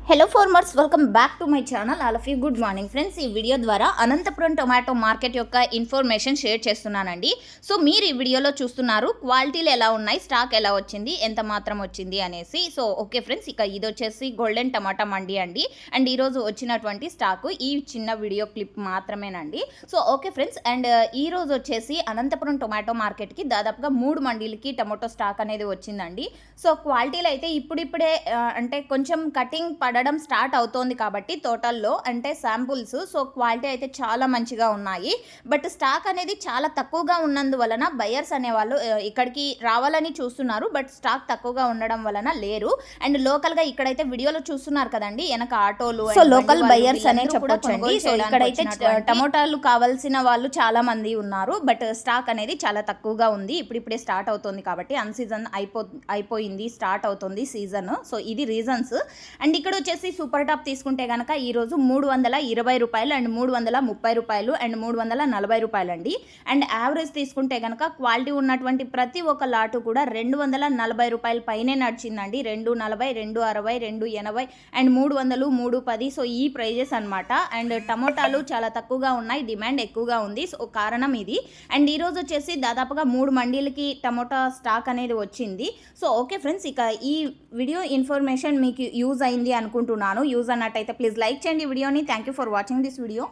Hello farmers, welcome back to my channel. All of you good morning friends. ఈ video ద్వారా Anantapuram tomato market యొక్క information share చేస్తున్నానండి. So మీరు ఈ వీడియోలో చూస్తున్నారు క్వాలిటీలు ఎలా ఉన్నాయి, స్టాక్ ఎలా వచ్చింది, ఎంత మాత్రం వచ్చింది అనేసి. సో ఓకే ఫ్రెండ్స్, ఇక ఇది వచ్చేసి గోల్డెన్ టమాటా మండి అండి. అండ్ ఈరోజు వచ్చినటువంటి స్టాకు ఈ చిన్న వీడియో క్లిప్ మాత్రమేనండి. సో ఓకే ఫ్రెండ్స్, అండ్ ఈ రోజు వచ్చేసి అనంతపురం టొమాటో మార్కెట్కి దాదాపుగా 3 మండీలకి టమాటో స్టాక్ అనేది వచ్చిందండి. సో క్వాలిటీలు అయితే ఇప్పుడిప్పుడే అంటే కొంచెం కటింగ్ పడడం స్టార్ట్ అవుతోంది కాబట్టి తోటల్లో అంటే శాంపుల్స్, సో క్వాలిటీ అయితే చాలా మంచిగా ఉన్నాయి. బట్ స్టాక్ అనేది చాలా తక్కువగా ఉన్నందువలన బయర్స్ అనేవాళ్ళు ఇక్కడికి రావాలని చూస్తున్నారు, బట్ స్టాక్ తక్కువగా ఉండడం వలన లేరు. అండ్ లోకల్గా ఇక్కడైతే వీడియోలో చూస్తున్నారు కదండి వెనక ఆటోలు, సో లోకల్ బయర్స్ అనే చెప్పొచ్చండి. సో ఇక్కడైతే టమోటాలు కావాల్సిన వాళ్ళు చాలా మంది ఉన్నారు, బట్ స్టాక్ అనేది చాలా తక్కువగా ఉంది. ఇప్పుడిప్పుడే స్టార్ట్ అవుతుంది కాబట్టి అన్సీజన్ అయిపోయింది, స్టార్ట్ అవుతుంది సీజన్. సో ఇది రీజన్స్. అండ్ ఇక్కడ వచ్చేసి సూపర్ టాప్ తీసుకుంటే కనుక ఈరోజు 320 రూపాయలు అండ్ 330 రూపాయలు అండ్ 340 రూపాయలు అండి. అండ్ యావరేజ్ తీసుకుంటే కనుక క్వాలిటీ ఉన్నటువంటి ప్రతి ఒక్క లాటు కూడా 240 రూపాయల పైనే నడిచిందండి. 240, 260, 280 అండ్ 300, 310. సో ఈ ప్రైజెస్ అనమాట. అండ్ టమోటాలు చాలా తక్కువగా ఉన్నాయి, డిమాండ్ ఎక్కువగా ఉంది. సో కారణం ఇది. అండ్ ఈరోజు వచ్చేసి దాదాపుగా 3 మండీలకి టమోటా స్టాక్ అనేది వచ్చింది. సో ఓకే ఫ్రెండ్స్, ఇక ఈ వీడియో ఇన్ఫర్మేషన్ మీకు యూజ్ అయింది అనుకుంటున్నాను. యూజ్ అన్నట్టయితే ప్లీజ్ లైక్ చేయండి వీడియోని. Thank you for watching this video.